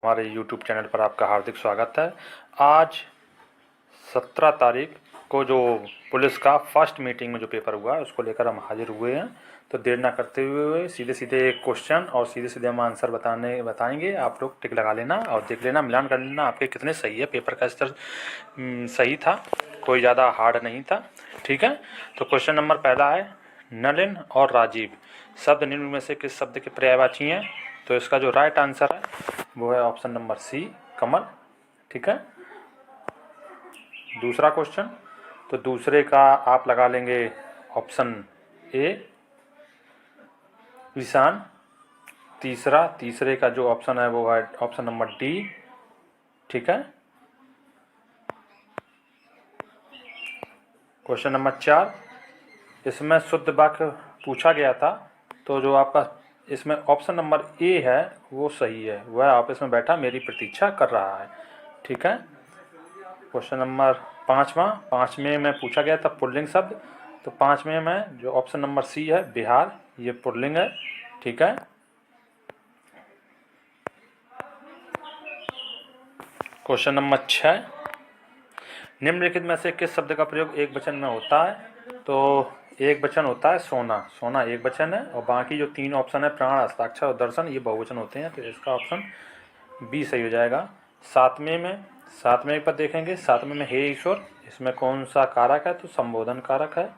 हमारे YouTube channel पर आपका हार्दिक स्वागत है। आज 17 तारीख को जो पुलिस का फर्स्ट मीटिंग में जो पेपर हुआ है उसको लेकर हम हाजिर हुए हैं। तो देर ना करते हुए सीधे सीधे क्वेश्चन और सीधे सीधे हम आंसर बताएंगे। आप लोग टिक लगा लेना और देख लेना, मिलान कर लेना आपके कितने सही है। पेपर का स्तर सही था, कोई ज़्यादा हार्ड नहीं था। ठीक है, तो क्वेश्चन नंबर पहला है, नलिन और राजीव शब्द निम्न में से किस शब्द के पर्यायवाची हैं? तो इसका जो राइट आंसर है वो है ऑप्शन नंबर सी, कमल। ठीक है, दूसरा क्वेश्चन, तो दूसरे का आप लगा लेंगे ऑप्शन ए, ईशान। तीसरे का जो ऑप्शन है वो है ऑप्शन नंबर डी। ठीक है, क्वेश्चन नंबर 4, इसमें शुद्ध वाक्य पूछा गया था, तो जो आपका इसमें ऑप्शन नंबर ए है वो सही है। वह आप इसमें बैठा मेरी प्रतीक्षा कर रहा है। ठीक है, क्वेश्चन नंबर 5वें में पूछा गया था पुल्लिंग शब्द, तो 5वें में जो ऑप्शन नंबर सी है बिहार, ये पुल्लिंग है। ठीक है, क्वेश्चन नंबर 6, निम्नलिखित में से किस शब्द का प्रयोग एक वचन में होता है? तो एक वचन होता है सोना, सोना एक वचन है, और बाकी जो 3 ऑप्शन है प्राण, हस्ताक्षर और दर्शन, ये बहुवचन होते हैं। तो इसका ऑप्शन बी सही हो जाएगा। 7वें पर देखेंगे, 7वें में हे ईश्वर, इसमें कौन सा कारक है? तो संबोधन कारक है।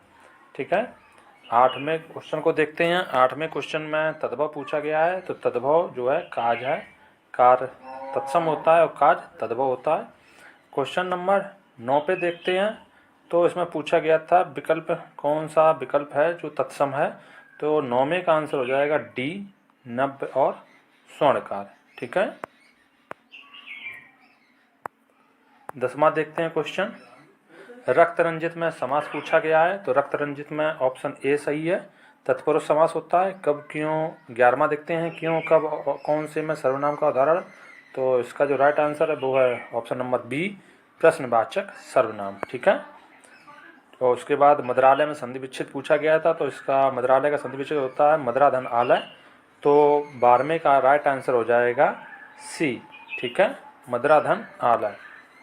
ठीक है, 8वें क्वेश्चन को देखते हैं। 8वें क्वेश्चन में तद्भव पूछा गया है, तो तद्भव जो है काज है, कार तत्सम होता है और काज तद्भव होता है। क्वेश्चन नंबर 9 पे देखते हैं, तो इसमें पूछा गया था विकल्प, कौन सा विकल्प है जो तत्सम है? तो 9वें का आंसर हो जाएगा डी, नव्य और स्वर्णकार। ठीक है, 10वां देखते हैं क्वेश्चन, रक्त रंजित में समास पूछा गया है, तो रक्त रंजित में ऑप्शन ए सही है, तत्पुरुष समास होता है। कब क्यों 11वां देखते हैं, क्यों कब कौन से में सर्वनाम का उदाहरण? तो इसका जो राइट आंसर है वो है ऑप्शन नंबर बी, प्रश्नवाचक सर्वनाम। ठीक है, और उसके बाद मद्रालय में संधि विच्छेद पूछा गया था, तो इसका मद्रालय का संधि विच्छेद होता है मद्राधन आलय, तो 12वें का राइट आंसर हो जाएगा सी। ठीक है, मद्राधन आलय।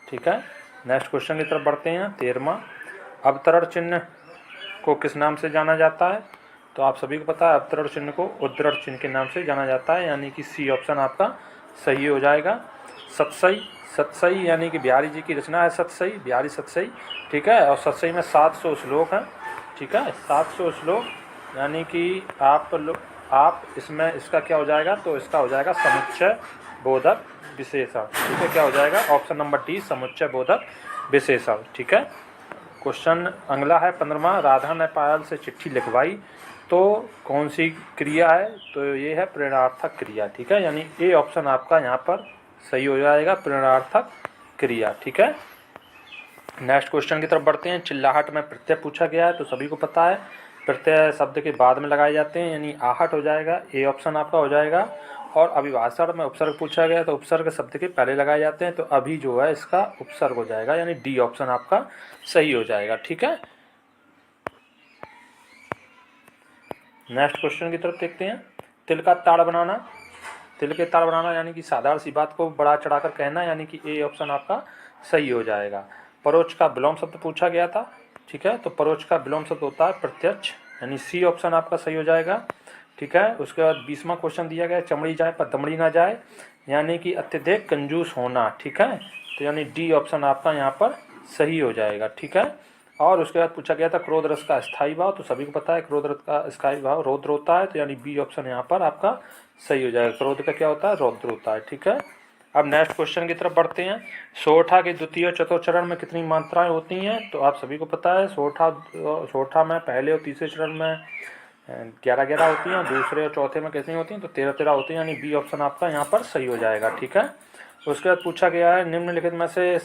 ठीक है, नेक्स्ट क्वेश्चन की तरफ बढ़ते हैं। 13वां, अवतरण चिन्ह को किस नाम से जाना जाता है? तो आप सभी को पता है अवतरण चिन्ह को उद्धरण चिन्ह के नाम से जाना जाता है, यानी कि सी ऑप्शन आपका सही हो जाएगा। सतसई यानी कि बिहारी जी की रचना है सतसई, बिहारी सतसई। ठीक है, और सतसई में 700 श्लोक हैं। ठीक है, 700 श्लोक, यानी कि आप इसमें इसका क्या हो जाएगा? तो इसका हो जाएगा समुच्चय बोधक विशेषण। ठीक है, क्या हो जाएगा? ऑप्शन नंबर डी, समुच्चय बोधक विशेषण। ठीक है, क्वेश्चन अगला है 15वां, राधा ने पायल से चिट्ठी लिखवाई, तो कौन सी क्रिया है? तो ये है प्रेरणार्थक क्रिया। ठीक है, यानी ए ऑप्शन आपका यहाँ पर सही हो जाएगा, प्रेरणार्थक क्रिया। ठीक है, नेक्स्ट क्वेश्चन की तरफ बढ़ते हैं। चिल्लाहट में प्रत्यय पूछा गया है, तो सभी को पता है प्रत्यय शब्द के बाद में लगाए जाते हैं, यानी आहट हो जाएगा, ए ऑप्शन आपका हो जाएगा। और अभिभाषण में उपसर्ग पूछा गया, तो उपसर्ग शब्द के पहले लगाए जाते हैं, तो अभी जो है इसका उपसर्ग हो जाएगा, यानी डी ऑप्शन आपका सही हो जाएगा। ठीक है, नेक्स्ट क्वेश्चन की तरफ देखते हैं। तिल का ताड़ बनाना, तिल के ताड़ बनाना यानी कि साधारण सी बात को बड़ा चढ़ाकर कहना, यानी कि ए ऑप्शन आपका सही हो जाएगा। परोक्ष का विलोम शब्द पूछा गया था। ठीक है, तो परोक्ष का विलोम शब्द होता है प्रत्यक्ष, यानी सी ऑप्शन आपका सही हो जाएगा। ठीक है, उसके बाद 20वां क्वेश्चन दिया गया, चमड़ी जाए पर दमड़ी ना जाए, यानी कि अत्यधिक कंजूस होना। ठीक है, तो यानी डी ऑप्शन आपका यहाँ पर सही हो जाएगा। ठीक है, और उसके बाद पूछा गया था क्रोध रस का स्थायी भाव, तो सभी को पता है क्रोध रस का स्थायी भाव रौद्र होता है, तो यानी बी ऑप्शन यहाँ पर आपका सही हो जाएगा। क्रोध का क्या होता है? रौद्र होता है। ठीक है, अब नेक्स्ट क्वेश्चन की तरफ बढ़ते हैं। सोठा के द्वितीय और चतुर्थ चरण में कितनी मात्राएं होती हैं? तो आप सभी को पता है सोठा में पहले और तीसरे चरण में 11-11 होती हैं, दूसरे और चौथे में कितनी होती हैं? तो 13-13 होती हैं, यानी बी ऑप्शन आपका यहाँ पर सही हो जाएगा। ठीक है, उसके बाद पूछा गया है निम्नलिखित में से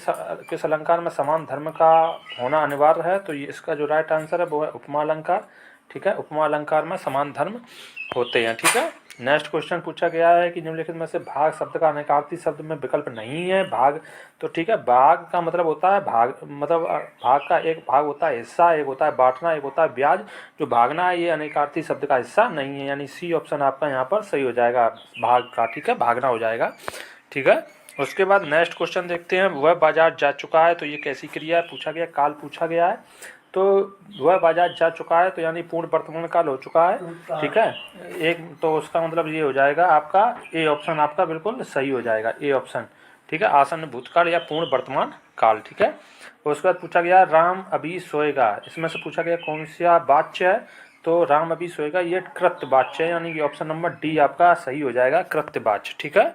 किस अलंकार में समान धर्म का होना अनिवार्य है? तो ये इसका जो राइट आंसर है वो है उपमा अलंकार। ठीक है, उपमा अलंकार में समान धर्म होते हैं। ठीक है, नेक्स्ट क्वेश्चन पूछा गया है कि निम्नलिखित में से भाग शब्द का अनेकार्थी शब्द में विकल्प नहीं है। भाग, तो ठीक है, भाग का मतलब होता है भाग, मतलब भाग का एक भाग होता है हिस्सा, एक होता है बांटना, एक होता है ब्याज। जो भागना है ये अनेकार्थी शब्द का हिस्सा नहीं है, यानी सी ऑप्शन आपका यहाँ पर सही हो जाएगा भाग का। ठीक है, भागना हो जाएगा। ठीक ठीक है। उसके बाद नेक्स्ट क्वेश्चन देखते हैं, वह बाजार जा चुका है, तो ये कैसी क्रिया है पूछा गया, काल पूछा गया है। तो वह बाजार जा चुका है तो यानी पूर्ण वर्तमान काल हो चुका है, ठीक है। एक तो उसका मतलब ये हो जाएगा आपका ए ऑप्शन आपका बिल्कुल सही हो जाएगा, ए ऑप्शन, ठीक है, आसन्न भूतकाल या पूर्ण वर्तमान काल, ठीक है। उसके बाद पूछा गया राम अभी सोएगा, इसमें से पूछा गया कौन सा वाच्य है, तो राम अभी सोएगा ये कृत्य वाच्य है, यानी कि ऑप्शन नंबर डी आपका सही हो जाएगा, कृत्य वाच्य, ठीक है।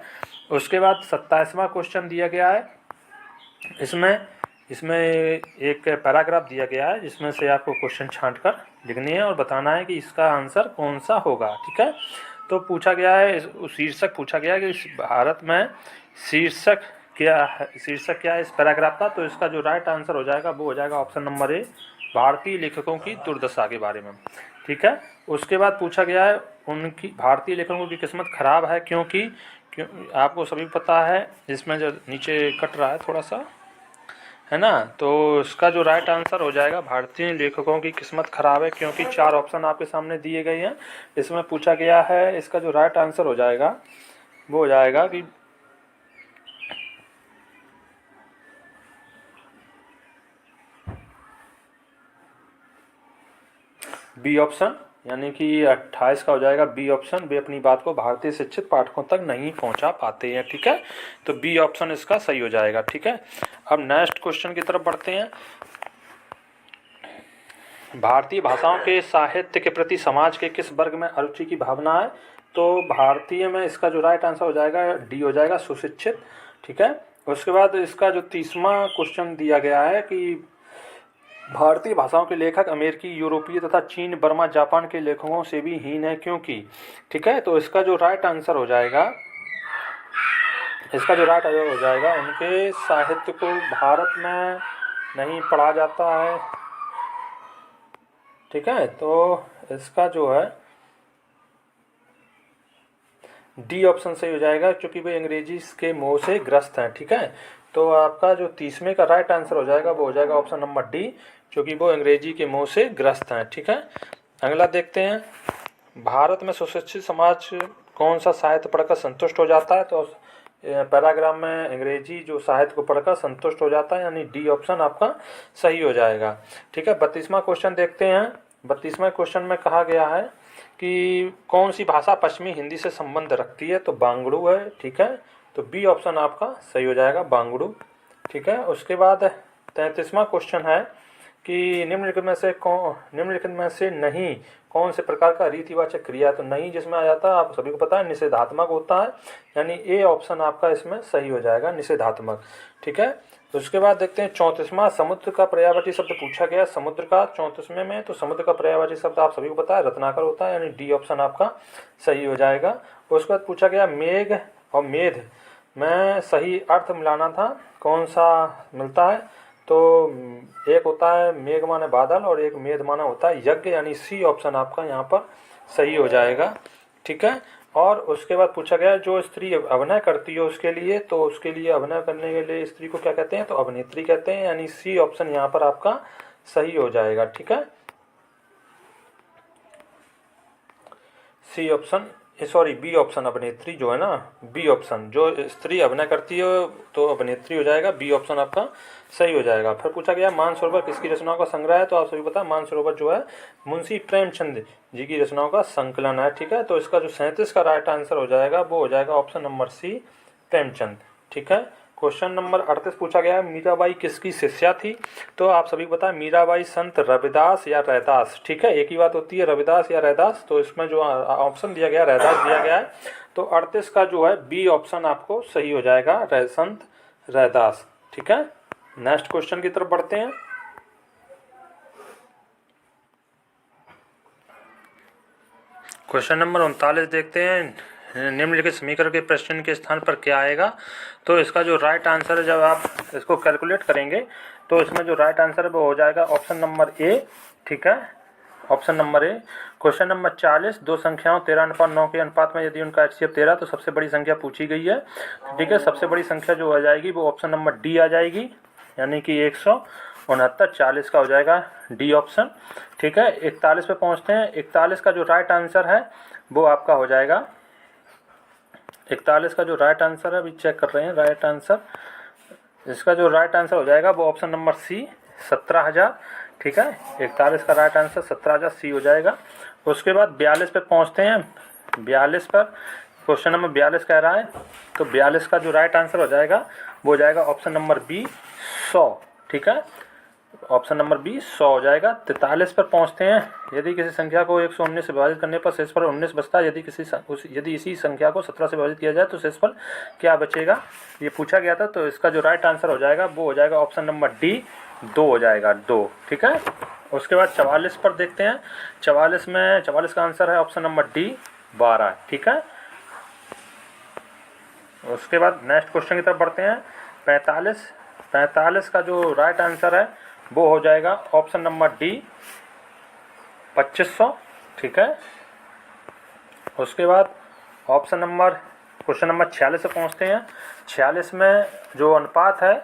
उसके बाद 27वां क्वेश्चन दिया गया है, इसमें एक पैराग्राफ दिया गया है जिसमें से आपको क्वेश्चन छांटकर लिखनी है और बताना है कि इसका आंसर कौन सा होगा, ठीक है। तो पूछा गया है, शीर्षक पूछा गया है कि इस भारत में शीर्षक क्या है इस पैराग्राफ का, तो इसका जो राइट आंसर हो जाएगा वो हो जाएगा ऑप्शन नंबर ए, भारतीय लेखकों की दुर्दशा के बारे में, ठीक है। उसके बाद पूछा गया है उनकी भारतीय लेखकों की किस्मत खराब है क्योंकि आपको सभी पता है, इसमें जो नीचे कट रहा है थोड़ा सा, है ना, तो इसका जो राइट आंसर हो जाएगा भारतीय लेखकों की किस्मत खराब है क्योंकि 4 ऑप्शन आपके सामने दिए गए हैं। इसमें पूछा गया है, इसका जो राइट आंसर हो जाएगा वो हो जाएगा कि बी ऑप्शन, यानी कि 28 का हो जाएगा बी ऑप्शन, वे अपनी बात को भारतीय शिक्षित पाठकों तक नहीं पहुंचा पाते हैं, ठीक है। तो बी ऑप्शन इसका सही हो जाएगा, ठीक है। अब नेक्स्ट क्वेश्चन की तरफ बढ़ते हैं, भारतीय भाषाओं के साहित्य के प्रति समाज के किस वर्ग में अरुचि की भावना है, तो भारतीय में इसका जो राइट आंसर हो जाएगा डी हो जाएगा, सुशिक्षित, ठीक है। उसके बाद इसका जो 30वां क्वेश्चन दिया गया है कि भारतीय भाषाओं के लेखक अमेरिकी, यूरोपीय तथा चीन, बर्मा, जापान के लेखकों से भी हीन है क्योंकि, ठीक है। तो इसका जो राइट आंसर हो जाएगा, उनके साहित्य को भारत में नहीं पढ़ा जाता है, ठीक है। तो इसका जो है डी ऑप्शन सही हो जाएगा क्योंकि वे अंग्रेजी के मोह से ग्रस्त हैं, ठीक है। तो आपका जो 30वें का राइट आंसर हो जाएगा वो हो जाएगा ऑप्शन नंबर डी, क्योंकि वो अंग्रेजी के मोह से ग्रस्त हैं, ठीक है। अगला देखते हैं, भारत में सुशिक्षित समाज कौन सा साहित्य पढ़कर संतुष्ट हो जाता है, तो पैराग्राफ में अंग्रेजी जो साहित्य को पढ़कर संतुष्ट हो जाता है, यानी डी ऑप्शन आपका सही हो जाएगा, ठीक है। 32वां क्वेश्चन देखते हैं, 32वें क्वेश्चन में कहा गया है कि कौन सी भाषा पश्चिमी हिंदी से संबंध रखती है, तो बांगड़ू है, ठीक है। तो बी ऑप्शन आपका सही हो जाएगा, बांगड़ू, ठीक है। उसके बाद 33वां क्वेश्चन है कि निम्नलिखित में से नहीं कौन से प्रकार का रीतिवाचक क्रिया, तो नहीं जिसमें आ जाता है आप सभी को पता है निषेधात्मक होता है, यानी ए ऑप्शन आपका इसमें सही हो जाएगा, निषेधात्मक, ठीक है। तो उसके बाद देखते हैं 34वां, समुद्र का पर्यायवाची शब्द पूछा गया, समुद्र का 34वें में, तो समुद्र का पर्यायवाची शब्द आप सभी को पता है रत्नाकर होता है, यानी डी ऑप्शन आपका सही हो जाएगा। उसके बाद पूछा गया मेघ और मेध में सही अर्थ मिलाना था, कौन सा मिलता है, तो एक होता है मेघ माने बादल और एक मेध माना होता है यज्ञ, यानी सी ऑप्शन आपका यहाँ पर सही हो जाएगा, ठीक है। और उसके बाद पूछा गया जो स्त्री अभिनय करती है उसके लिए, तो उसके लिए अभिनय करने के लिए स्त्री को क्या कहते हैं, तो अभिनेत्री कहते हैं, यानी सी ऑप्शन यहाँ पर आपका सही हो जाएगा, ठीक है। C option, sorry B option अभिनेत्री जो है ना, बी ऑप्शन जो स्त्री अभिनय करती है तो अभिनेत्री हो जाएगा, बी ऑप्शन आपका सही हो जाएगा। फिर पूछा गया मानसरोवर किसकी रचनाओं का संग्रह है, तो आप सभी पता है मानसरोवर जो है मुंशी प्रेमचंद जी की रचनाओं का संकलन है, ठीक है। तो इसका जो 37 का राइट आंसर हो जाएगा वो हो जाएगा ऑप्शन नंबर सी, प्रेमचंद, ठीक है। क्वेश्चन नंबर 38 पूछा गया है मीराबाई किसकी शिष्या थी, तो आप सभी को पता है मीराबाई संत रविदास या रैदास, ठीक है, एक ही बात होती है रविदास या रैदास, तो इसमें जो ऑप्शन दिया गया रैदास दिया गया है, तो 38 का जो है बी ऑप्शन आपको सही हो जाएगा, संत रैदास, ठीक है। नेक्स्ट क्वेश्चन की तरफ बढ़ते हैं, क्वेश्चन नंबर 39 देखते हैं, निम्नलिखित समीकरण के प्रश्न के स्थान पर क्या आएगा, तो इसका जो राइट आंसर है जब आप इसको कैलकुलेट करेंगे तो इसमें जो राइट आंसर है वो हो जाएगा ऑप्शन नंबर ए, ठीक है, ऑप्शन नंबर ए। क्वेश्चन नंबर 40, दो संख्याओं 13:9 के अनुपात में यदि उनका HCF 13 तो सबसे बड़ी संख्या पूछी गई है, ठीक है। सबसे बड़ी संख्या जो आ जाएगी वो ऑप्शन नंबर डी आ जाएगी, यानी कि 169, 40 का हो जाएगा डी ऑप्शन, ठीक है। 41 पे पहुंचते हैं, 41 का जो राइट आंसर है वो आपका हो जाएगा 41 का जो राइट आंसर है अभी चेक कर रहे हैं राइट आंसर, इसका जो राइट आंसर हो जाएगा वो ऑप्शन नंबर सी 17,000। ठीक है, 41 का राइट आंसर 17,000 सी हो जाएगा। उसके बाद 42 पे पहुंचते हैं। 42 पर क्वेश्चन नंबर 42 कह रहा है, तो 42 का जो राइट आंसर हो जाएगा वो हो जाएगा ऑप्शन नंबर बी 100। ठीक है, ऑप्शन नंबर बी 100 हो जाएगा। 43 पर पहुंचते हैं। यदि किसी संख्या को 119 से विभाजित करने पर शेष पर 19 बचता है, यदि इसी संख्या को 17 से विभाजित किया जाए तो शेष पर क्या बचेगा, ये पूछा गया था। तो इसका जो राइट आंसर हो जाएगा वो हो जाएगा ऑप्शन नंबर डी 2 हो जाएगा, 2। ठीक है, उसके बाद 44 पर देखते हैं। 44 का आंसर है ऑप्शन नंबर डी 12। ठीक है, उसके बाद नेक्स्ट क्वेश्चन की तरफ बढ़ते हैं। 45 का जो राइट आंसर है वो हो जाएगा ऑप्शन नंबर डी 2500। ठीक है, उसके बाद क्वेश्चन नंबर 46 से पहुंचते हैं। 46 में जो अनुपात है,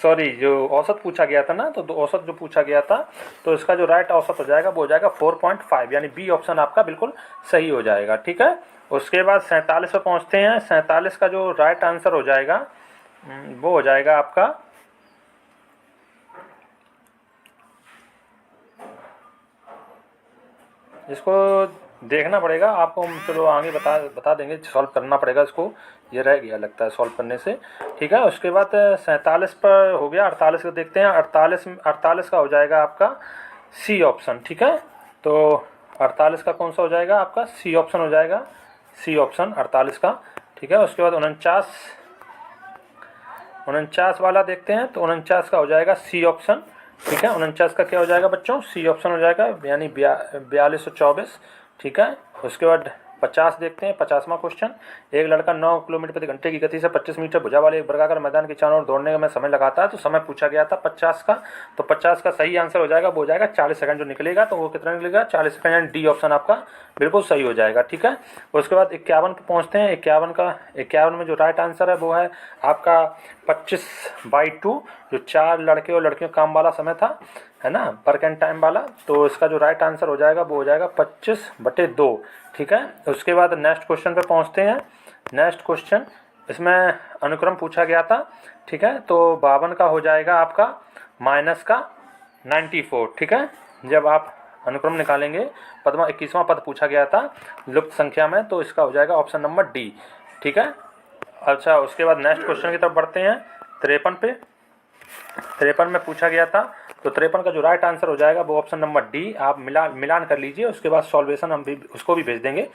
जो औसत पूछा गया था ना, तो औसत जो पूछा गया था, तो इसका जो राइट औसत हो जाएगा वो हो जाएगा 4.5, यानी बी ऑप्शन आपका बिल्कुल सही हो जाएगा। ठीक है, उसके बाद 47 पे पहुंचते हैं। 47 का जो राइट आंसर हो जाएगा वो हो जाएगा आपका इसको देखना पड़ेगा आपको, चलो आगे बता देंगे, सॉल्व करना पड़ेगा इसको, ये रह गया लगता है सॉल्व करने से। ठीक है, उसके बाद 47 पर हो गया। 48 को देखते हैं। 48 का हो जाएगा आपका सी ऑप्शन। ठीक है, तो 48 का कौन सा हो जाएगा आपका सी ऑप्शन हो जाएगा, सी ऑप्शन 48 का। ठीक है, उसके बाद 49 वाला देखते हैं। तो 49 का हो जाएगा सी ऑप्शन। ठीक है, 49 का क्या हो जाएगा बच्चों, सी ऑप्शन हो जाएगा, यानी 4224। ठीक है, उसके बाद 50 देखते हैं। 50वां क्वेश्चन। एक लड़का 9 किलोमीटर प्रति घंटे की गति से 25 मीटर भुजा वाले एक वर्गाकार मैदान के चारों ओर दौड़ने में समय लगाता है। तो समय पूछा गया था 50 का, तो 50 का सही आंसर हो जाएगा वो हो जाएगा 40 सेकंड जो निकलेगा, तो वो कितना निकलेगा 40 सेकंड, यानी डी ऑप्शन आपका बिल्कुल सही हो जाएगा। ठीक है, उसके बाद 51 पे पहुँचते हैं। 51 में जो राइट आंसर है वो है आपका 25/2, जो 4 लड़के और लड़कियों काम वाला समय था, है ना, वर्क एंड टाइम वाला। तो इसका जो राइट आंसर हो जाएगा वो हो जाएगा 25/2। ठीक है, उसके बाद नेक्स्ट क्वेश्चन पे पहुंचते हैं। नेक्स्ट क्वेश्चन, इसमें अनुक्रम पूछा गया था। ठीक है, तो 52 का हो जाएगा आपका माइनस का 94। ठीक है, जब आप अनुक्रम निकालेंगे, 21वां पद पूछा गया था लुप्त संख्या में, तो इसका हो जाएगा ऑप्शन नंबर डी। ठीक है, अच्छा, उसके बाद नेक्स्ट क्वेश्चन की तरफ बढ़ते हैं। 53 पे 53 में पूछा गया था, तो 53 का जो राइट आंसर हो जाएगा वो ऑप्शन नंबर डी। आप मिलान कर लीजिए, उसके बाद सॉल्वेशन हम भी उसको भी भेज देंगे।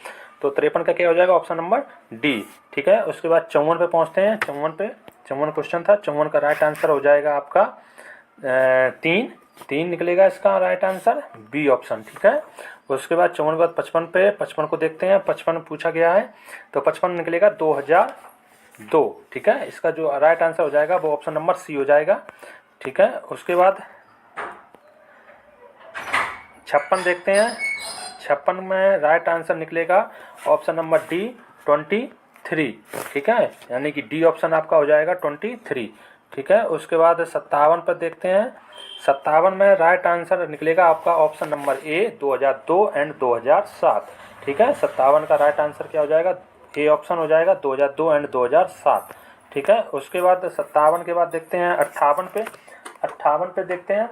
तो 53 का क्या हो जाएगा ऑप्शन नंबर डी। ठीक है, उसके बाद 54 पे पहुंचते हैं। 54 क्वेश्चन था। 54 का राइट आंसर हो जाएगा आपका 3 निकलेगा इसका राइट आंसर, बी ऑप्शन। ठीक है, उसके बाद 54 के बाद 55 को देखते हैं। 55 पूछा गया है, तो 55 निकलेगा 2002। ठीक है, इसका जो राइट आंसर हो जाएगा वो ऑप्शन नंबर सी हो जाएगा। ठीक है, उसके बाद 56 देखते हैं। 56 में राइट आंसर निकलेगा ऑप्शन नंबर डी 23। ठीक है, यानी कि डी ऑप्शन आपका हो जाएगा 23। ठीक है, उसके बाद 57 पर देखते हैं। 57 में राइट आंसर निकलेगा आपका ऑप्शन नंबर ए 2002 एंड 2007। ठीक है, 57 का राइट आंसर क्या हो जाएगा, ए ऑप्शन हो जाएगा 2002 एंड 2007। ठीक है, उसके बाद 57 के बाद देखते हैं 58 पे। 58 पे देखते हैं।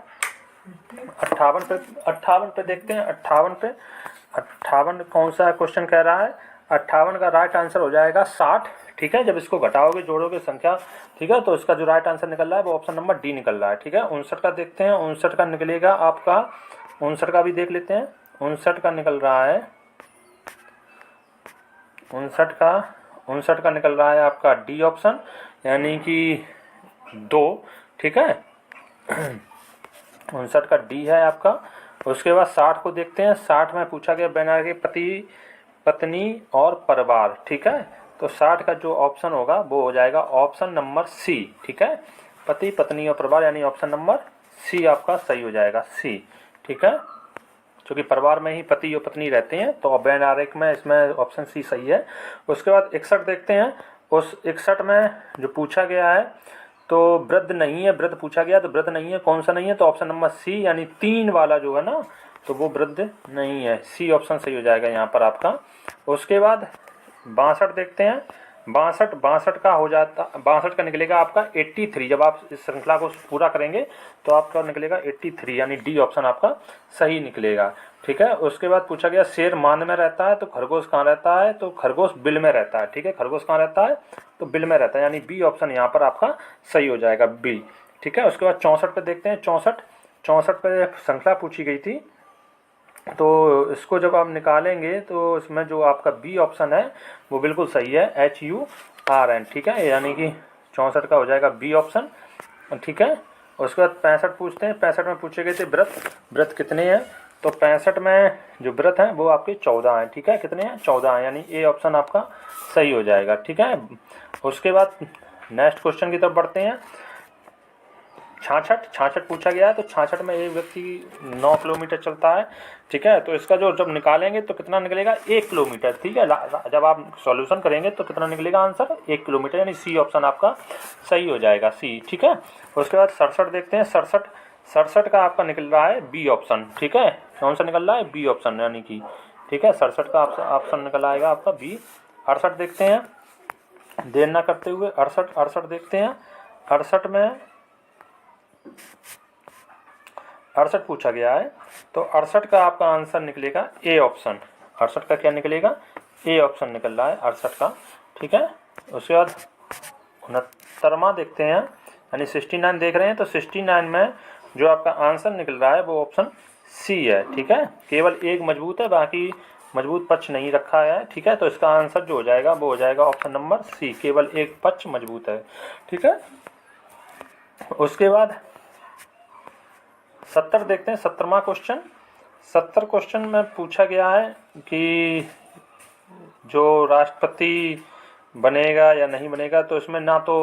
58 पे देखते हैं। 58 कौन सा क्वेश्चन कह रहा है, 58 का राइट आंसर हो जाएगा 60। ठीक है, जब इसको घटाओगे जोड़ोगे संख्या, ठीक है, तो इसका जो राइट आंसर निकल रहा है वो ऑप्शन नंबर डी निकल रहा है। ठीक है, 59 का देखते हैं। 59 का निकलेगा आपका, 59 का भी देख लेते हैं। 59 का निकल रहा है 59 का निकल रहा है आपका डी ऑप्शन, यानी कि 2। ठीक है, 59 का डी है आपका। उसके बाद 60 को देखते हैं। 60 में पूछा गया बैनर के पति पत्नी और परिवार। ठीक है, तो 60 का जो ऑप्शन होगा वो हो जाएगा ऑप्शन नंबर सी। ठीक है, पति पत्नी और परिवार, यानी ऑप्शन नंबर सी आपका सही हो जाएगा, सी। ठीक है, क्योंकि परिवार में ही पति और पत्नी रहते हैं, तो बैन आरेख में इसमें ऑप्शन सी सही है। उसके बाद 61 देखते हैं। उस 61 में जो पूछा गया है, तो वृद्ध नहीं है, वृद्ध पूछा गया तो वृद्ध नहीं है, कौन सा नहीं है, तो ऑप्शन नंबर सी, यानी 3 वाला जो है ना, तो वो वृद्ध नहीं है, सी ऑप्शन सही हो जाएगा यहाँ पर आपका। उसके बाद 62 देखते हैं। 62 का हो जाता, 62 का निकलेगा आपका 83। जब आप इस श्रृंखला को पूरा करेंगे तो आपका निकलेगा 83, यानी डी ऑप्शन आपका सही निकलेगा। ठीक है। उसके बाद पूछा गया शेर मांद में रहता है तो खरगोश कहाँ रहता है, तो खरगोश बिल में रहता है। ठीक है, खरगोश कहाँ रहता है, तो बिल में रहता है, यानी बी ऑप्शन यहाँ पर आपका सही हो जाएगा, बी। ठीक है। उसके बाद 64 पे देखते हैं। 64 पे श्रृंखला पूछी गई थी, तो इसको जब आप निकालेंगे तो इसमें जो आपका बी ऑप्शन है वो बिल्कुल सही है, HURN। ठीक है, यानी कि 64 का हो जाएगा बी ऑप्शन। ठीक है। उसके बाद 65 पूछते हैं। 65 में पूछे गए थे व्रत कितने हैं, तो 65 में जो व्रत हैं वो आपके 14 हैं। ठीक है, कितने हैं, 14 हैं, यानी ए ऑप्शन आपका सही हो जाएगा। ठीक है। उसके बाद नेक्स्ट क्वेश्चन की तरफ बढ़ते हैं। 66 पूछा गया है, तो 66 में एक व्यक्ति 9 किलोमीटर चलता है। ठीक है, तो इसका जो जब निकालेंगे तो कितना निकलेगा, 1 किलोमीटर। ठीक है, जब आप सॉल्यूशन करेंगे तो कितना निकलेगा आंसर, 1 किलोमीटर, यानी सी ऑप्शन आपका सही हो जाएगा, सी। ठीक है। उसके बाद 67 देखते हैं। 67 का आपका निकल रहा है बी ऑप्शन। ठीक है, कौन सा निकल रहा है, बी ऑप्शन, यानी कि ठीक है 67 का ऑप्शन निकल आएगा आपका बी। 68 देखते हैं, देर ना करते हुए 68 देखते हैं। 68 में 68 पूछा गया है, तो 68 का आपका आंसर निकलेगा ए ऑप्शन। 68 का क्या निकलेगा, ए ऑप्शन निकल रहा है 68 का। ठीक है। उसके बाद 69वां देखते हैं, यानी 69 देख रहे हैं, तो 69 में जो आपका आंसर निकल रहा है वो ऑप्शन सी है। ठीक है, केवल एक मजबूत है, बाकी मजबूत पक्ष नहीं रखा है। ठीक है, तो इसका आंसर जो हो जाएगा वो हो जाएगा ऑप्शन नंबर सी, केवल एक पक्ष मजबूत है। ठीक है। उसके बाद 70 देखते हैं। 70वां क्वेश्चन। 70 क्वेश्चन में पूछा गया है कि जो राष्ट्रपति बनेगा या नहीं बनेगा, तो इसमें ना तो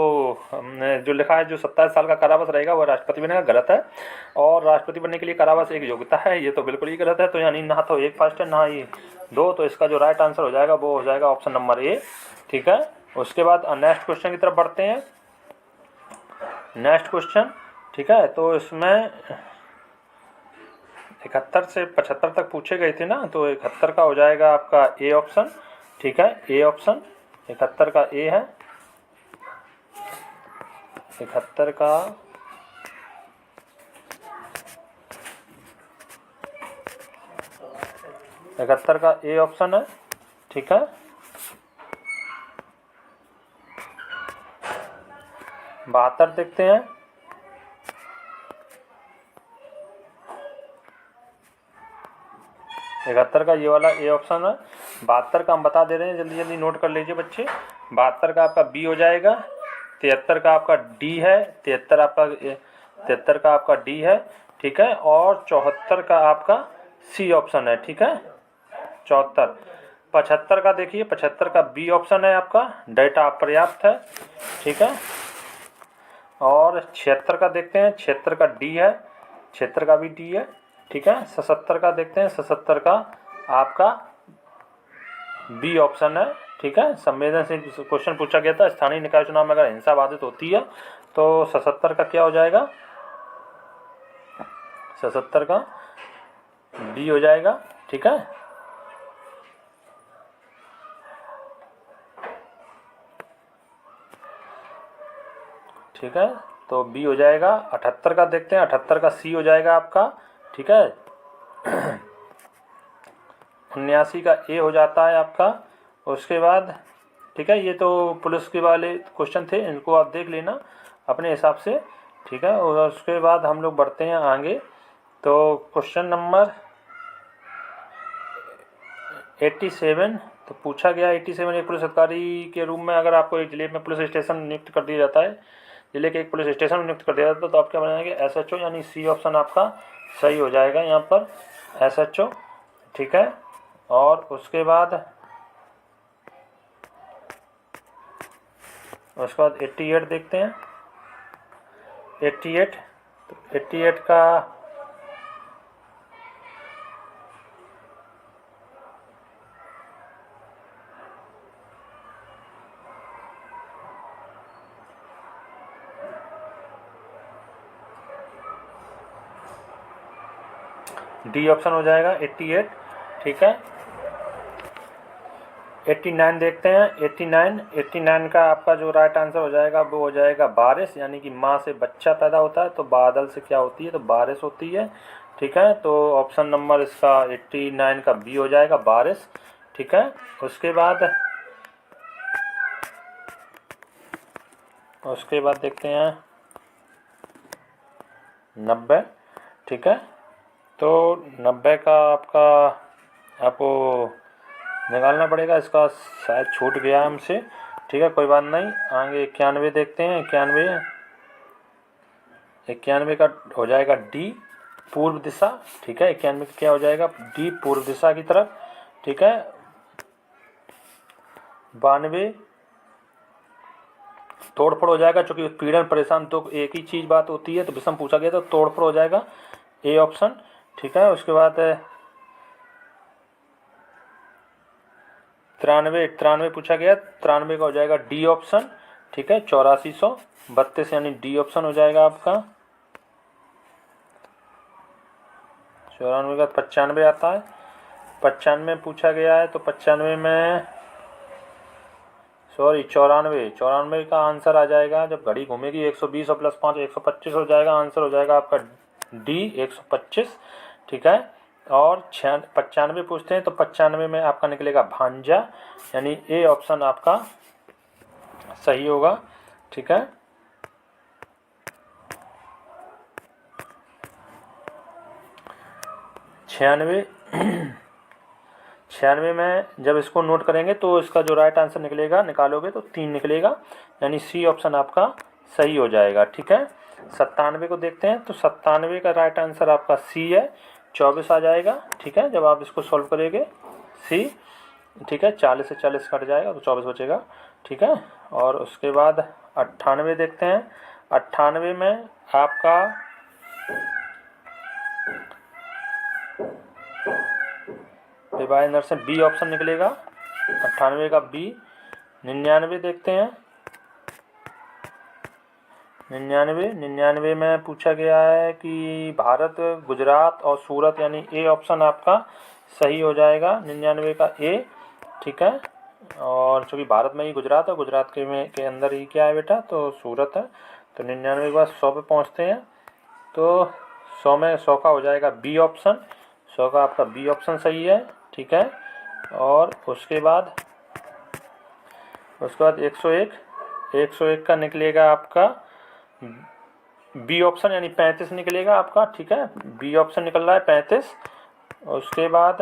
हमने जो लिखा है जो 27 साल का कारावास रहेगा वो राष्ट्रपति बनेगा, गलत है। और राष्ट्रपति बनने के लिए कारावास एक योग्यता है, ये तो बिल्कुल ही गलत है। तो यानी ना तो एक फर्स्ट है ना ही दो, तो इसका जो राइट आंसर हो जाएगा वो हो जाएगा ऑप्शन नंबर ए। ठीक है। उसके बाद नेक्स्ट क्वेश्चन की तरफ बढ़ते हैं। नेक्स्ट क्वेश्चन, ठीक है, तो इसमें 71 से 75 तक पूछे गए थे ना, तो 71 का हो जाएगा आपका ए ऑप्शन। ठीक है, ए ऑप्शन 71 का ए है। 71 का ए ऑप्शन है। ठीक है। 72 देखते हैं। 71 का ये वाला ए ऑप्शन है। 72 का हम बता दे रहे हैं, जल्दी जल्दी नोट कर लीजिए बच्चे। 72 का आपका बी हो जाएगा। 73 का आपका डी है। 73 का आपका डी है। ठीक है। और 74 का आपका सी ऑप्शन है। ठीक है, 74। 75 का देखिए, 75 का बी ऑप्शन है आपका, डेटा अपर्याप्त है। ठीक है। और 76 का देखते हैं। 76 का डी है। 76 का भी डी है। ठीक है। 77 का देखते हैं। 77 का आपका बी ऑप्शन है। ठीक है। संवेदनशील क्वेश्चन पूछा गया था, स्थानीय निकाय चुनाव में अगर हिंसा बाधित होती है तो 77 का क्या हो जाएगा, 77 का बी हो जाएगा। ठीक है। ठीक है, तो बी हो जाएगा। 78 का देखते हैं। 78 का सी हो जाएगा आपका। ठीक है। 79 का ए हो जाता है आपका। उसके बाद ठीक है, ये तो पुलिस के वाले क्वेश्चन थे, इनको आप देख लेना अपने हिसाब से। ठीक है। और उसके बाद हम लोग बढ़ते हैं आगे, तो क्वेश्चन नंबर 87। तो पूछा गया 87, एक पुलिस अधिकारी के रूप में अगर आपको एक जिले में पुलिस स्टेशन नियुक्त कर दिया जाता है, जिले के एक पुलिस स्टेशन में नियुक्त कर दिया जाता है, तो आप क्या बनाएंगे, SHO, यानी सी ऑप्शन आपका सही हो जाएगा यहाँ पर, SHO। ठीक है। और उसके बाद 88 देखते हैं। 88, तो 88 का डी ऑप्शन हो जाएगा, 88। ठीक है। 89 देखते हैं। 89 का आपका जो राइट आंसर हो जाएगा वो हो जाएगा बारिश, यानी कि माँ से बच्चा पैदा होता है तो बादल से क्या होती है, तो बारिश होती है। ठीक है, तो ऑप्शन नंबर इसका 89 का बी हो जाएगा, बारिश। ठीक है, उसके बाद देखते हैं 90। ठीक है, तो 90 का आपको निकालना पड़ेगा, इसका शायद छूट गया हमसे। ठीक है, कोई बात नहीं। आगे 91 देखते हैं। 91 का हो जाएगा डी, पूर्व दिशा। ठीक है, 91 का क्या हो जाएगा, डी, पूर्व दिशा की तरफ। ठीक है, 92 तोड़फोड़ हो जाएगा, चूंकि उत्पीड़न परेशान तो एक ही चीज बात होती है, तो विषम पूछा गया तो तोड़फोड़ हो जाएगा, ए ऑप्शन। ठीक है, उसके बाद 93 पूछा गया, 93 का हो जाएगा डी ऑप्शन। ठीक है, 8432 यानी डी ऑप्शन हो जाएगा आपका। 94 का 95 आता है। 95 पूछा गया है, तो 95 में सॉरी 94 का आंसर आ जाएगा, जब घड़ी घूमेगी 120 और प्लस 5 125 हो जाएगा। आंसर हो जाएगा आपका डी, 125। ठीक है, और 95 पूछते हैं तो 95 में आपका निकलेगा भांजा, यानी ए ऑप्शन आपका सही होगा। ठीक है, 96 में जब इसको नोट करेंगे तो इसका जो राइट आंसर निकलेगा, निकालोगे तो 3 निकलेगा, यानी सी ऑप्शन आपका सही हो जाएगा। ठीक है, 97 को देखते हैं, तो 97 का राइट आंसर आपका सी है, 24 आ जाएगा। ठीक है, जब आप इसको सॉल्व करेंगे सी। ठीक है, 40 से 40 कट जाएगा तो 24 बचेगा। ठीक है, और उसके बाद 98 देखते हैं। 98 में आपका डिवाइडर से बी ऑप्शन निकलेगा, 98 का बी। 99 देखते हैं। 99 में पूछा गया है कि भारत, गुजरात और सूरत, यानी ए ऑप्शन आपका सही हो जाएगा, 99 का ए। ठीक है, और चूँकि भारत में ही गुजरात है, गुजरात के अंदर ही क्या है बेटा, तो सूरत है। तो 99 के बाद 100 पे पहुँचते हैं, तो 100 में 100 का हो जाएगा बी ऑप्शन। 100 का आपका बी ऑप्शन सही है। ठीक है, और उसके बाद 101 का निकलेगा आपका बी ऑप्शन, यानी 35 निकलेगा आपका। ठीक है, बी ऑप्शन निकल रहा है 35। उसके बाद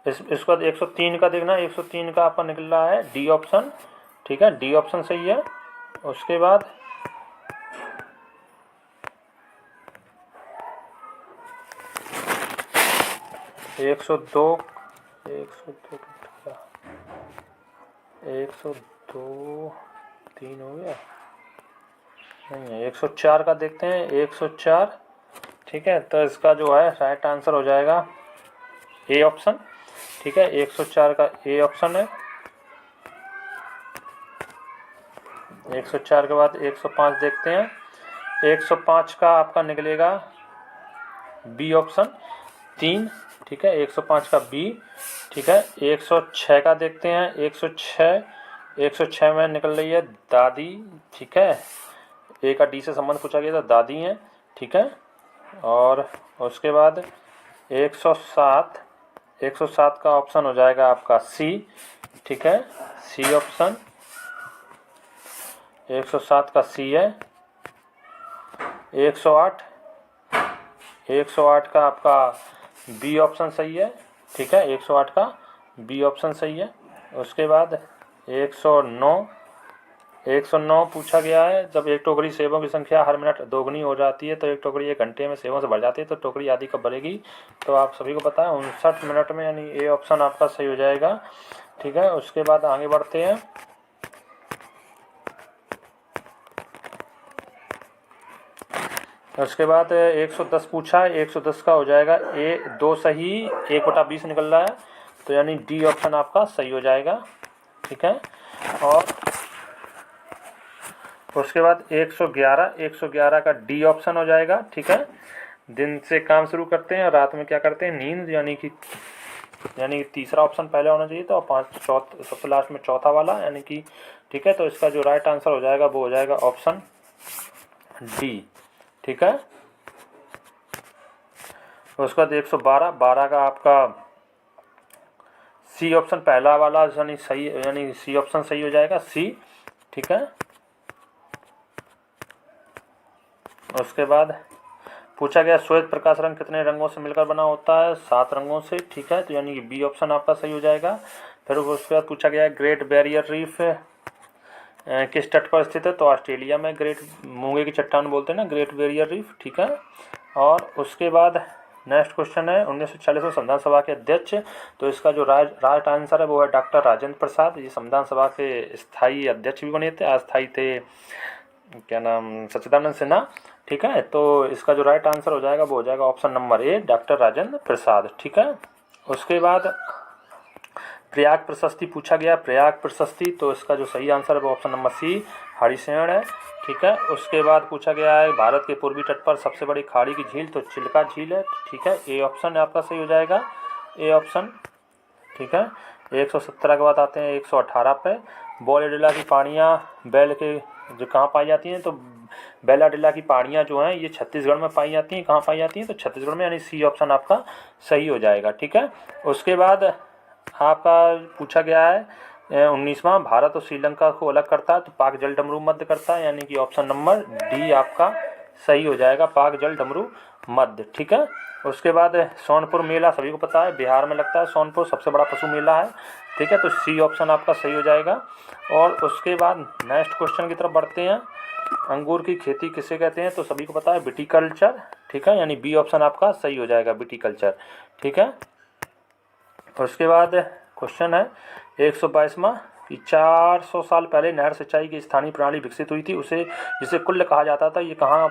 इसके बाद 103 का देखना, 103 का आपका निकल रहा है डी ऑप्शन। ठीक है, डी ऑप्शन सही है। उसके बाद 102 3 हो गया नहीं है। 104 का देखते हैं, 104। ठीक है, तो इसका जो है राइट आंसर हो जाएगा ए ऑप्शन। ठीक है, 104 का ए ऑप्शन है। 104 के बाद 105 देखते हैं। 105 का आपका निकलेगा बी ऑप्शन 3। ठीक है, 105 का बी। ठीक है, 106 का देखते हैं। 106 में निकल रही है दादी। ठीक है, ए का डी से संबंध पूछा गया था, दादी हैं। ठीक है, और उसके बाद 107 का ऑप्शन हो जाएगा आपका सी। ठीक है, सी ऑप्शन 107 का सी है। 108 का आपका बी ऑप्शन सही है। ठीक है, 108 का बी ऑप्शन सही है। उसके बाद 109 पूछा गया है, जब एक टोकरी सेबों की संख्या हर मिनट दोगुनी हो जाती है तो एक टोकरी 1 घंटे में सेबों से भर जाती है, तो टोकरी आदि कब भरेगी, तो आप सभी को पता है 59 मिनट में, यानी ए ऑप्शन आपका सही हो जाएगा। ठीक है, उसके बाद आगे बढ़ते हैं। उसके बाद 110 पूछा है। 110 का हो जाएगा ए 2 सही, 1/20 निकल रहा है, तो यानी डी ऑप्शन आपका सही हो जाएगा। ठीक है, और उसके बाद 111 का डी ऑप्शन हो जाएगा। ठीक है, दिन से काम शुरू करते हैं और रात में क्या करते हैं, नींद, यानी कि तीसरा ऑप्शन पहले होना चाहिए था और सबसे लास्ट में चौथा वाला, यानी कि ठीक है। तो इसका जो राइट आंसर हो जाएगा वो हो जाएगा ऑप्शन डी, ठीक है। उसका 112 का आपका सी ऑप्शन पहला वाला यानी सही, यानी सी ऑप्शन सही हो जाएगा, सी, ठीक है। उसके बाद पूछा गया श्वेत प्रकाश रंग कितने रंगों से मिलकर बना होता है, 7 रंगों से, ठीक है। तो यानी कि बी ऑप्शन आपका सही हो जाएगा। फिर उसके बाद पूछा गया ग्रेट बैरियर रीफ किस तट पर स्थित है, तो ऑस्ट्रेलिया में, ग्रेट मूंगे की चट्टान बोलते हैं ना, ग्रेट बैरियर रीफ, ठीक है। और उसके बाद नेक्स्ट क्वेश्चन है 1946 में संविधान सभा के अध्यक्ष, तो इसका जो राइट आंसर है वो है डॉक्टर राजेंद्र प्रसाद। ये संविधान सभा के स्थायी अध्यक्ष भी बने थे, अस्थायी थे क्या नाम, सच्चिदानंद सिन्हा, ठीक है। तो इसका जो राइट आंसर हो जाएगा वो हो जाएगा option number A, doctor Rajendra Prasad, ठीक है। उसके बाद प्रयाग प्रशस्ति पूछा गया, प्रयाग प्रशस्ति, तो इसका जो सही आंसर है वो ऑप्शन नंबर सी, हरिशेण है, ठीक है। उसके बाद पूछा गया है भारत के पूर्वी तट पर सबसे बड़ी खाड़ी की झील, तो चिल्का झील है, ठीक है। ए ऑप्शन आपका सही हो जाएगा, ए ऑप्शन, ठीक है। 117 के बाद आते हैं 118 पे, बोलेडिला की पहाड़ियाँ बैल के जो कहाँ पाई जाती हैं, तो बेलाडिला की पहाड़ियाँ जो हैं ये छत्तीसगढ़ में पाई जाती हैं, कहाँ पाई जाती हैं, तो छत्तीसगढ़ में, यानी सी ऑप्शन आपका सही हो जाएगा, ठीक है। उसके बाद आपका पूछा गया है 19वां, भारत और श्रीलंका को अलग करता है, तो पाक जल डमरू मध्य करता है, यानी कि ऑप्शन नंबर डी आपका सही हो जाएगा, पाक जल डमरू मध्य, ठीक है। उसके बाद सोनपुर मेला सभी को पता है, बिहार में लगता है सोनपुर, सबसे बड़ा पशु मेला है, ठीक है। तो सी ऑप्शन आपका सही हो जाएगा। और उसके बाद नेक्स्ट क्वेश्चन की तरफ बढ़ते हैं, अंगूर की खेती किसे कहते हैं, तो सभी को पता है विटीकल्चर, ठीक है, यानी बी ऑप्शन आपका सही हो जाएगा, विटीकल्चर, ठीक है। उसके बाद क्वेश्चन है 122वां कि 400 साल पहले नहर सिंचाई की स्थानीय प्रणाली विकसित हुई थी, उसे जिसे कुल्ल कहा जाता था, ये कहाँ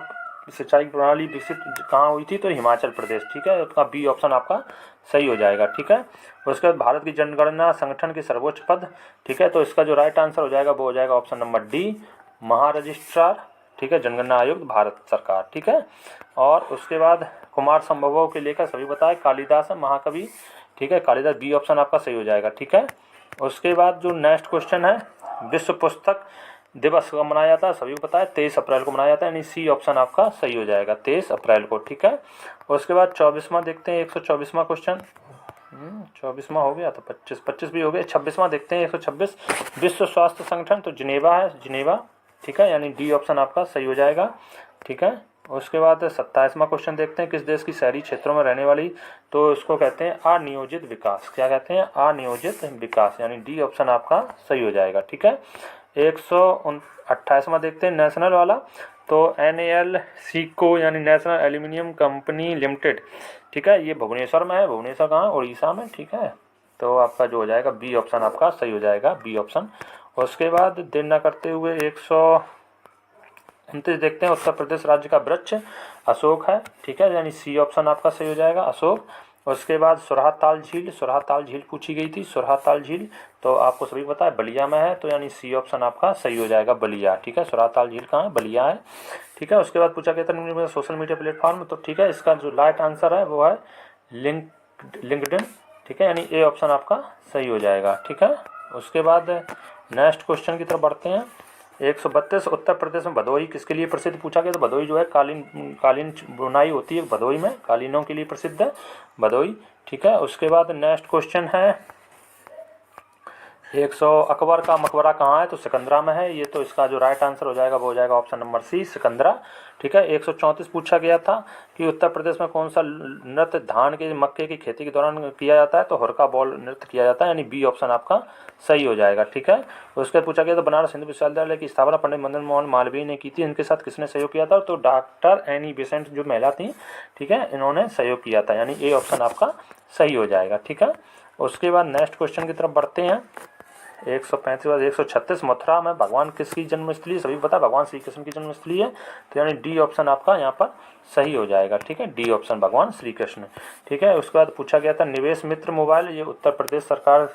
सिंचाई प्रणाली विकसित कहाँ हुई थी, तो हिमाचल प्रदेश, ठीक है। उसका बी ऑप्शन आपका सही हो जाएगा, ठीक है। उसके बाद भारत की जनगणना संगठन के सर्वोच्च पद, ठीक है, तो इसका जो राइट आंसर हो जाएगा वो हो जाएगा ऑप्शन नंबर डी, महारजिस्ट्रार, ठीक है, जनगणना आयोग भारत सरकार, ठीक है। और उसके बाद कुमार संभवों के लेखक सभी बताए, कालिदास है, महाकवि, ठीक है, कालिदास, बी ऑप्शन आपका सही हो जाएगा, ठीक है। उसके बाद जो नेक्स्ट क्वेश्चन है विश्व पुस्तक दिवस कब मनाया जाता है, सभी को पता है 23 अप्रैल को मनाया जाता है, यानी सी ऑप्शन आपका सही हो जाएगा, 23 अप्रैल को, ठीक है। उसके बाद 24वां देखते हैं, 124वां क्वेश्चन, 24वां हो गया तो 25 भी हो गया, 26वां देखते हैं 126, विश्व स्वास्थ्य संगठन, तो जिनेवा है, जिनेवा, ठीक है, यानी डी ऑप्शन आपका सही हो जाएगा, ठीक है। उसके बाद 27वां क्वेश्चन देखते हैं, किस देश की शहरी क्षेत्रों में रहने वाली, तो इसको कहते हैं अनियोजित विकास, क्या कहते हैं, अनियोजित विकास, यानी डी ऑप्शन आपका सही हो जाएगा, ठीक है। 128वां देखते हैं नेशनल वाला, तो NALCO यानी नेशनल एल्यूमिनियम कंपनी लिमिटेड, ठीक है, ये भुवनेश्वर में है, भुवनेश्वर कहाँ, उड़ीसा में, ठीक है। तो आपका जो हो जाएगा बी ऑप्शन आपका सही हो जाएगा, बी ऑप्शन। उसके बाद देर न करते हुए 129 देखते हैं, उत्तर प्रदेश राज्य का वृक्ष अशोक है, ठीक है, यानी सी ऑप्शन आपका सही हो जाएगा, अशोक। उसके बाद सुरहाताल झील, सुरहाताल झील पूछी गई थी, सुरहाताल झील, तो आपको सभी पता है बलिया में है, तो यानी सी ऑप्शन आपका सही हो जाएगा, बलिया, ठीक है। सुरहाताल झील कहाँ है, बलिया है, ठीक है। उसके बाद पूछा गया था सोशल मीडिया प्लेटफॉर्म, तो ठीक है, इसका जो राइट आंसर है वो है लिंक्डइन, ठीक है, यानी ए ऑप्शन आपका सही हो जाएगा, ठीक है। उसके बाद नेक्स्ट क्वेश्चन की तरफ बढ़ते हैं, 132 उत्तर प्रदेश में भदोही किसके लिए प्रसिद्ध पूछा गया, तो भदोही जो है कालीन बुनाई होती है भदोही में, कालीनों के लिए प्रसिद्ध है भदोही, ठीक है। उसके बाद नेक्स्ट क्वेश्चन है 100 अकबर का मकबरा कहाँ है, तो सिकंदरा में है ये, तो इसका जो राइट आंसर हो जाएगा वो हो जाएगा ऑप्शन नंबर सी, सिकंदरा, ठीक है। 134 पूछा गया था कि उत्तर प्रदेश में कौन सा नृत्य धान के मक्के की खेती के दौरान किया जाता है, तो हुरका बॉल नृत्य किया जाता है, यानी बी ऑप्शन आपका सही हो जाएगा, ठीक है। उसके बाद पूछा गया था बनारस हिंदू विश्वविद्यालय की स्थापना पंडित मदन मोहन मालवीय ने की थी, इनके साथ किसने सहयोग किया था, तो डॉक्टर एनी बेसेंट जो महिला थी, ठीक है, इन्होंने सहयोग किया था, यानी ए ऑप्शन आपका सही हो जाएगा, ठीक है। उसके बाद नेक्स्ट क्वेश्चन की तरफ बढ़ते हैं, 135 बाद 136 मथुरा में भगवान किसकी जन्मस्थली, सभी पता है भगवान श्री कृष्ण की जन्मस्थली है, तो यानी डी ऑप्शन आपका यहाँ पर सही हो जाएगा, ठीक है, डी ऑप्शन भगवान श्री कृष्ण, ठीक है। उसके बाद पूछा गया था निवेश मित्र मोबाइल, ये उत्तर प्रदेश सरकार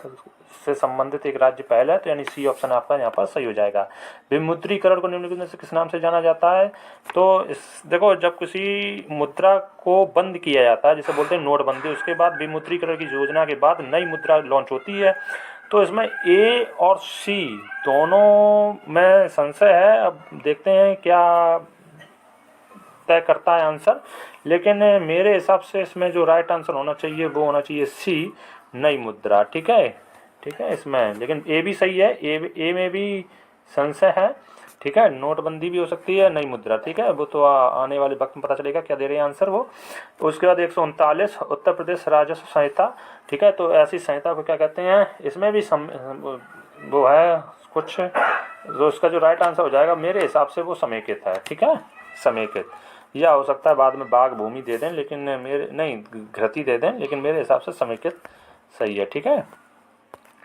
से संबंधित एक राज्य पहले है, तो यानी सी ऑप्शन आपका यहाँ पर सही हो जाएगा। विमुद्रीकरण को निम्नलिखित में से किस नाम से जाना जाता है? तो देखो, जब किसी मुद्रा को बंद किया जाता है, जिसे बोलते हैं नोटबंदी, उसके बाद विमुद्रीकरण की योजना के बाद नई मुद्रा लॉन्च होती है। तो इसमें ए और सी दोनों में संशय है। अब देखते हैं क्या तय करता है आंसर, लेकिन मेरे हिसाब से इसमें जो राइट आंसर होना चाहिए वो होना चाहिए सी, नई मुद्रा। ठीक है, ठीक है इसमें, लेकिन ए भी सही है, ए में भी संशय है। ठीक है, नोटबंदी भी हो सकती है, नई मुद्रा। ठीक है, वो तो आने वाले वक्त में पता चलेगा क्या दे रहे हैं आंसर वो। तो उसके बाद 139 उत्तर प्रदेश राजस्व संहिता। ठीक है, तो ऐसी संहिता को क्या कहते हैं? इसमें भी वो है कुछ, जो इसका जो राइट आंसर हो जाएगा मेरे हिसाब से वो समेकित है। ठीक है, समेकित, या हो सकता है बाद में बाघ भूमि दे दें, लेकिन मेरे नहीं, घृति दे दें, लेकिन मेरे हिसाब से समेकित सही है। ठीक है,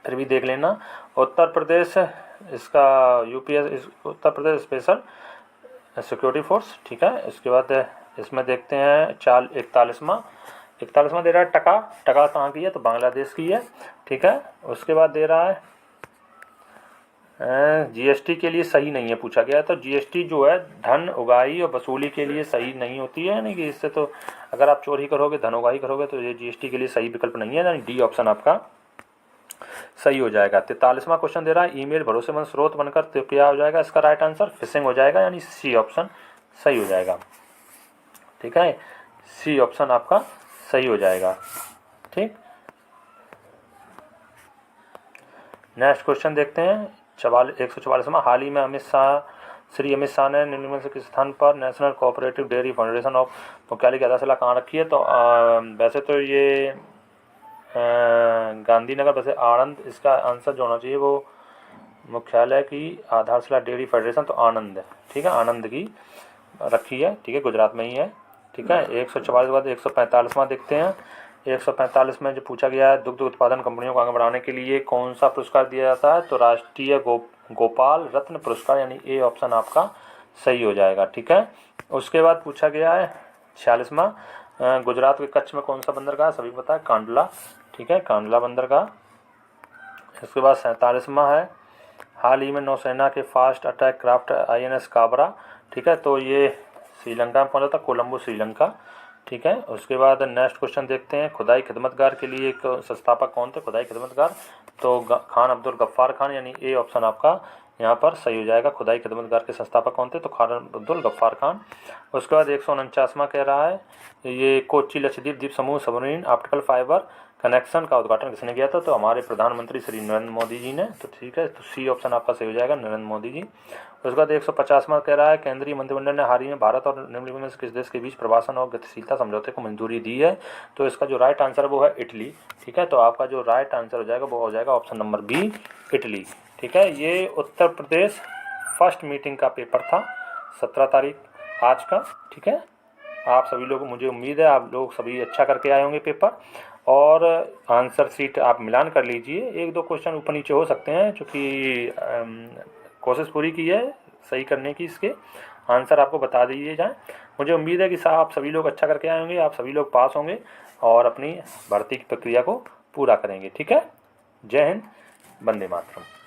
फिर भी देख लेना। उत्तर प्रदेश, इसका UPS, Uttar Pradesh special security force. ठीक है, इसके बाद इसमें देखते हैं 41वां दे रहा है टका। टका कहाँ की है? तो बांग्लादेश की है। ठीक है, उसके बाद दे रहा है जीएसटी के लिए सही नहीं है पूछा गया। तो जीएसटी जो है धन उगाही और वसूली के लिए सही नहीं होती है, यानी कि इससे तो अगर आप चोरी करोगे, धन उगाही करोगे, तो ये जीएसटी के लिए सही विकल्प नहीं है, यानी डी ऑप्शन आपका सही हो जाएगा। 43वां क्वेश्चन दे रहा है ईमेल भरोसेमंद स्रोत बनकर, तो क्या हो जाएगा इसका राइट आंसर? फिशिंग हो जाएगा, यानी सी ऑप्शन सही हो जाएगा। ठीक है, सी ऑप्शन आपका सही हो जाएगा। ठीक, नेक्स्ट क्वेश्चन देखते हैं 144वां। हाल ही में श्री अमित शाह ने निम्नलिखित में से किस स्थान पर national cooperative dairy federation of मुख्यालय की आधारशिला कहाँ रखी है? तो वैसे तो ये गांधीनगर, वैसे आनंद इसका आंसर जो होना चाहिए वो मुख्यालय की आधारशिला डेयरी फेडरेशन, तो आनंद है। ठीक है, आनंद की रखी है। ठीक है, गुजरात में ही है। ठीक है, 144 के बाद 145वां देखते हैं। 145 में जो पूछा गया है, दुग्ध उत्पादन कंपनियों को आगे बढ़ाने के लिए कौन सा पुरस्कार दिया जाता है? तो राष्ट्रीय गोपाल रत्न पुरस्कार, यानी ए ऑप्शन आपका सही हो जाएगा। ठीक है, उसके बाद पूछा गया है 46वां, गुजरात के कच्छ में कौन सा बंदरगाह? सभी पता है, कांडला। ठीक है, कांडला बंदरगाह। इसके बाद 47वां है, हाल ही में नौसेना के fast attack craft INS Kabra. ठीक है, तो ये श्रीलंका में पहुंचा था, कोलंबो श्रीलंका। ठीक है, उसके बाद नेक्स्ट क्वेश्चन देखते हैं। खुदाई खिदमतगार के लिए एक संस्थापक कौन थे? खुदाई खिदमतगार, तो खान अब्दुल गफ्फार खान, यानी ए ऑप्शन आपका यहाँ पर सही हो जाएगा। खुदाई खिदमतगार के संस्थापक कौन थे? तो खान अब्दुल गफ्फार खान। उसके बाद 149वां कह रहा है, ये कोच्चि लक्षद्वीप द्वीप समूह सबमरीन ऑप्टिकल फाइबर कनेक्शन का उद्घाटन किसने किया था? तो हमारे प्रधानमंत्री श्री नरेंद्र मोदी जी ने। तो ठीक है, तो सी ऑप्शन आपका सही हो जाएगा, नरेंद्र मोदी जी। उसके बाद 150वां कह रहा है, केंद्रीय मंत्रिमंडल ने हाल ही में भारत और निम्नलिखित में से किस देश के बीच प्रवासन और गतिशीलता समझौते को मंजूरी दी है? तो इसका जो राइट आंसर है वो है इटली। ठीक है, तो आपका जो राइट आंसर हो जाएगा वो हो जाएगा ऑप्शन नंबर बी, इटली। ठीक है, ये उत्तर प्रदेश फर्स्ट मीटिंग का पेपर था, 17 तारीख आज का। ठीक है, आप सभी लोग, मुझे उम्मीद है आप लोग सभी अच्छा करके आए होंगे पेपर, और आंसर शीट आप मिलान कर लीजिए। एक दो क्वेश्चन ऊपर नीचे हो सकते हैं, क्योंकि कोशिश पूरी की है सही करने की, इसके आंसर आपको बता दिए जाएँ। मुझे उम्मीद है कि आप सभी लोग अच्छा करके आए होंगे, आप सभी लोग पास होंगे और अपनी भर्ती की प्रक्रिया को पूरा करेंगे। ठीक है, जय हिंद, वंदे मातरम।